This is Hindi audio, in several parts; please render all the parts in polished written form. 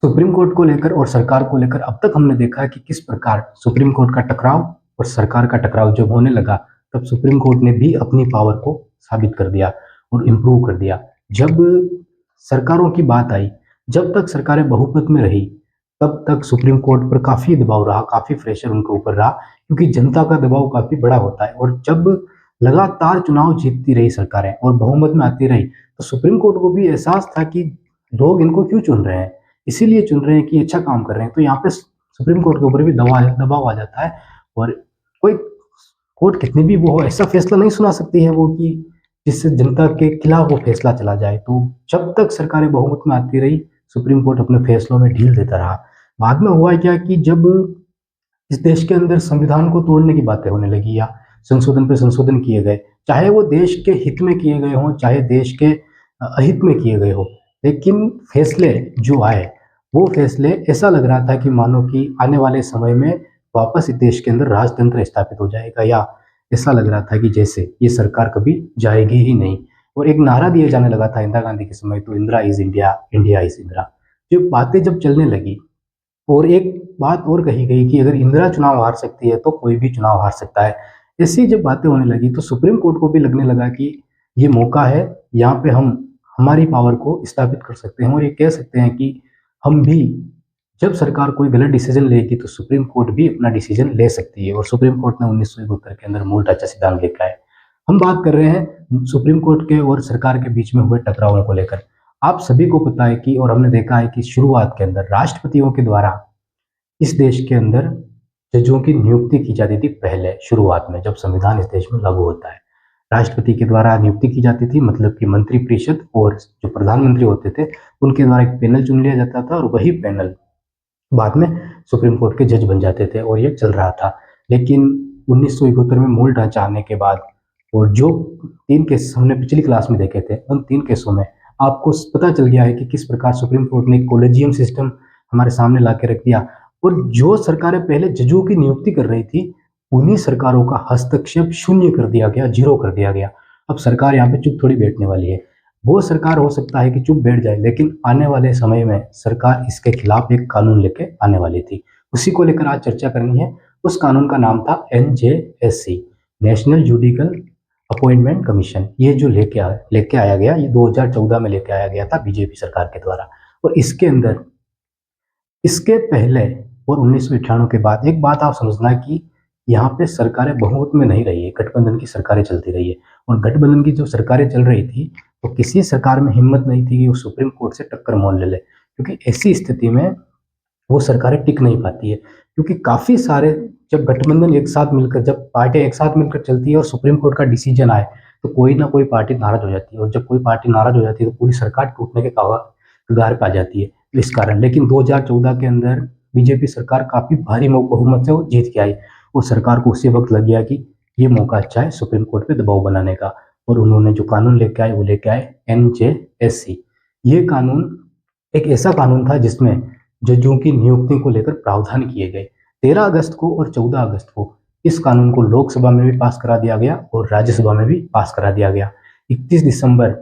सुप्रीम कोर्ट को लेकर और सरकार को लेकर अब तक हमने देखा है कि किस प्रकार सुप्रीम कोर्ट का टकराव और सरकार का टकराव जब होने लगा, तब सुप्रीम कोर्ट ने भी अपनी पावर को साबित कर दिया और इम्प्रूव कर दिया। जब सरकारों की बात आई, जब तक सरकारें बहुमत में रही, तब तक सुप्रीम कोर्ट पर काफ़ी दबाव रहा, काफ़ी प्रेशर उनके ऊपर रहा, क्योंकि जनता का दबाव काफ़ी बड़ा होता है। और जब लगातार चुनाव जीतती रही सरकारें और बहुमत में आती रही, तो सुप्रीम कोर्ट को भी एहसास था कि लोग इनको क्यों चुन रहे हैं, इसीलिए चुन रहे हैं कि अच्छा काम कर रहे हैं। तो यहाँ पे सुप्रीम कोर्ट के ऊपर भी दबाव आ जाता है, और कोई कोर्ट कितनी भी वो हो, ऐसा फैसला नहीं सुना सकती है वो कि जिससे जनता के खिलाफ वो फैसला चला जाए। तो जब तक सरकारें बहुमत में आती रही, सुप्रीम कोर्ट अपने फैसलों में ढील देता रहा। बाद में हुआ क्या कि जब इस देश के अंदर संविधान को तोड़ने की बातें होने लगी या संशोधन पे संशोधन किए गए, चाहे वो देश के हित में किए गए हों, चाहे देश के अहित में किए गए हों, लेकिन फैसले जो आए, वो फैसले ऐसा लग रहा था कि मानो कि आने वाले समय में वापस इस देश के अंदर राजतंत्र स्थापित हो जाएगा, या ऐसा लग रहा था कि जैसे ये सरकार कभी जाएगी ही नहीं। और एक नारा दिया जाने लगा था इंदिरा गांधी के समय, तो Indira is India, India is Indira. जो बातें जब चलने लगी, और एक बात और कही गई कि अगर इंदिरा चुनाव हार सकती है तो कोई भी चुनाव हार सकता है। ऐसी जब बातें होने लगी, तो सुप्रीम कोर्ट को भी लगने लगा कि ये मौका है, यहाँ पे हम हमारी पावर को स्थापित कर सकते हैं और ये कह सकते हैं कि हम भी, जब सरकार कोई गलत डिसीजन लेगी तो सुप्रीम कोर्ट भी अपना डिसीजन ले सकती है। और सुप्रीम कोर्ट ने 1971 के अंदर मूल ढांचा सिद्धांत लेकर आए। हम बात कर रहे हैं सुप्रीम कोर्ट के और सरकार के बीच में हुए टकरावों को लेकर। आप सभी को पता है कि, और हमने देखा है कि शुरुआत के अंदर राष्ट्रपतियों के द्वारा इस देश के अंदर जजों की नियुक्ति की जाती थी। पहले शुरुआत में जब संविधान इस देश में लागू होता है, राष्ट्रपति के द्वारा नियुक्ति की जाती थी, मतलब कि मंत्रिपरिषद और जो प्रधानमंत्री होते थे उनके द्वारा एक पैनल चुन लिया जाता था, और वही पैनल बाद में सुप्रीम कोर्ट के जज बन जाते थे, और ये चल रहा था। लेकिन 1971 में मूल ढांचा आने के बाद, और जो 3 केस हमने पिछली क्लास में देखे थे, उन 3 केसों में आपको पता चल गया है कि किस प्रकार सुप्रीम कोर्ट ने कोलेजियम सिस्टम हमारे सामने ला के रख दिया। और जो सरकारें पहले जजों की नियुक्ति कर रही थी, उन्हीं सरकारों का हस्तक्षेप शून्य कर दिया गया, जीरो कर दिया गया। अब सरकार यहाँ पे चुप थोड़ी बैठने वाली है। वो सरकार हो सकता है कि चुप बैठ जाए, लेकिन आने वाले समय में सरकार इसके खिलाफ एक कानून लेके आने वाली थी। उसी को लेकर आज चर्चा करनी है। उस कानून का नाम था NJSC, national judicial appointment commission. ये जो लेके आया गया, ये 2014 में लेके आया गया था बीजेपी सरकार के द्वारा। और इसके अंदर, इसके पहले और 1998 के बाद एक बात आप समझना कि यहाँ पे सरकारें बहुमत में नहीं रही है, गठबंधन की सरकारें चलती रही है। और गठबंधन की जो सरकारें चल रही थी, तो किसी सरकार में हिम्मत नहीं थी कि वो सुप्रीम कोर्ट से टक्कर मोल ले ले, क्योंकि ऐसी स्थिति में वो सरकारें टिक नहीं पाती है। क्योंकि काफ़ी सारे, जब गठबंधन एक साथ मिलकर, जब पार्टियां एक साथ मिलकर चलती है और सुप्रीम कोर्ट का डिसीजन आए, तो कोई ना कोई पार्टी नाराज हो जाती है, और जब कोई पार्टी नाराज हो जाती है तो पूरी सरकार टूटने के कगार पे आ जाती है। तो इस कारण, लेकिन 2014 के अंदर बीजेपी सरकार काफ़ी भारी बहुमत से वो जीत के आई, और सरकार को उसी वक्त लग गया कि ये मौका अच्छा है सुप्रीम कोर्ट पे दबाव बनाने का। और उन्होंने जो कानून लेके आए, वो लेके आए NJSC। ये कानून एक ऐसा कानून था जिसमें जजों की नियुक्ति को लेकर प्रावधान किए गए। 13 अगस्त को और 14 अगस्त को इस कानून को लोकसभा में भी पास करा दिया गया और राज्यसभा में भी पास करा दिया गया। 31 दिसंबर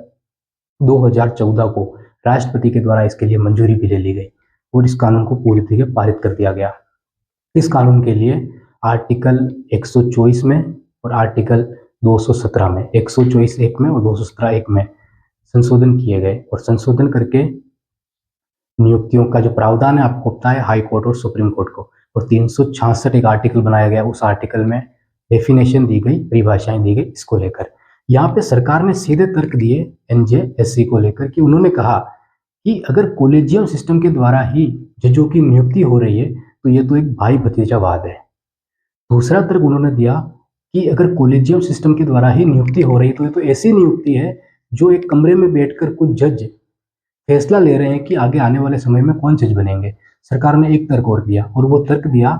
2014 को राष्ट्रपति के द्वारा इसके लिए मंजूरी भी ले ली गई, और इस कानून को पूरी तरीके पारित कर दिया गया। इस कानून के लिए आर्टिकल 124 में और आर्टिकल 217 में, 124 एक में और 217 एक में संशोधन किए गए, और संशोधन करके नियुक्तियों का जो प्रावधान है आपको पता है, हाई कोर्ट और सुप्रीम कोर्ट को। और 366 एक आर्टिकल बनाया गया, उस आर्टिकल में डेफिनेशन दी गई, परिभाषाएं दी गई इसको लेकर। यहाँ पे सरकार ने सीधे तर्क दिए NJSC को लेकर, कि उन्होंने कहा कि अगर कोलेजियम सिस्टम के द्वारा ही जजों की नियुक्ति हो रही है, तो ये तो एक भाई भतीजावाद है। दूसरा तर्क उन्होंने दिया कि अगर कोलेजियम सिस्टम के द्वारा ही नियुक्ति हो रही है, तो ये तो ऐसी नियुक्ति है जो एक कमरे में बैठकर कुछ जज फैसला ले रहे हैं कि आगे आने वाले समय में कौन जज बनेंगे। सरकार ने एक तर्क और दिया, और वो तर्क दिया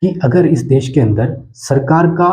कि अगर इस देश के अंदर सरकार का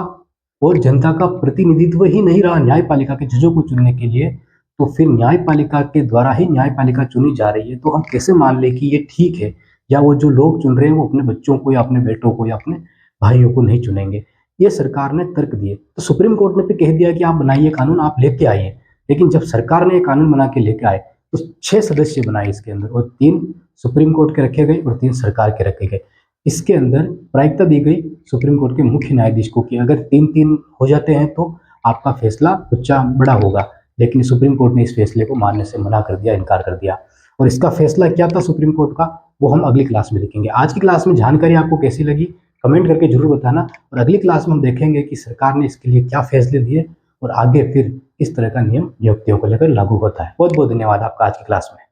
और जनता का प्रतिनिधित्व ही नहीं रहा न्यायपालिका के जजों को चुनने के लिए, तो फिर न्यायपालिका के द्वारा ही न्यायपालिका चुनी जा रही है, तो हम कैसे मान लें कि ये ठीक है, या वो जो लोग चुन रहे हैं वो अपने बच्चों को या अपने बेटों को या अपने भाइयों को नहीं चुनेंगे। ये सरकार ने तर्क दिए। तो सुप्रीम कोर्ट ने भी कह दिया कि आप बनाइए कानून, आप लेके आइए। लेकिन जब सरकार ने ये कानून बना के लेके आए, तो 6 सदस्य बनाए इसके अंदर, और 3 सुप्रीम कोर्ट के रखे गए और 3 सरकार के रखे गए। इसके अंदर प्रायिकता दी गई सुप्रीम कोर्ट के मुख्य न्यायाधीश को कि अगर 3-3 हो जाते हैं तो आपका फैसला उच्चा बड़ा होगा, लेकिन सुप्रीम कोर्ट ने इस फैसले को मानने से मना कर दिया, इनकार कर दिया। और इसका फैसला क्या था सुप्रीम कोर्ट का, वो हम अगली क्लास में देखेंगे। आज की क्लास में जानकारी आपको कैसी लगी कमेंट करके जरूर बताना, और अगली क्लास में हम देखेंगे कि सरकार ने इसके लिए क्या फैसले दिए और आगे फिर इस तरह का नियम नियुक्तियों को लेकर लागू होता है। बहुत बहुत धन्यवाद आपका आज की क्लास में।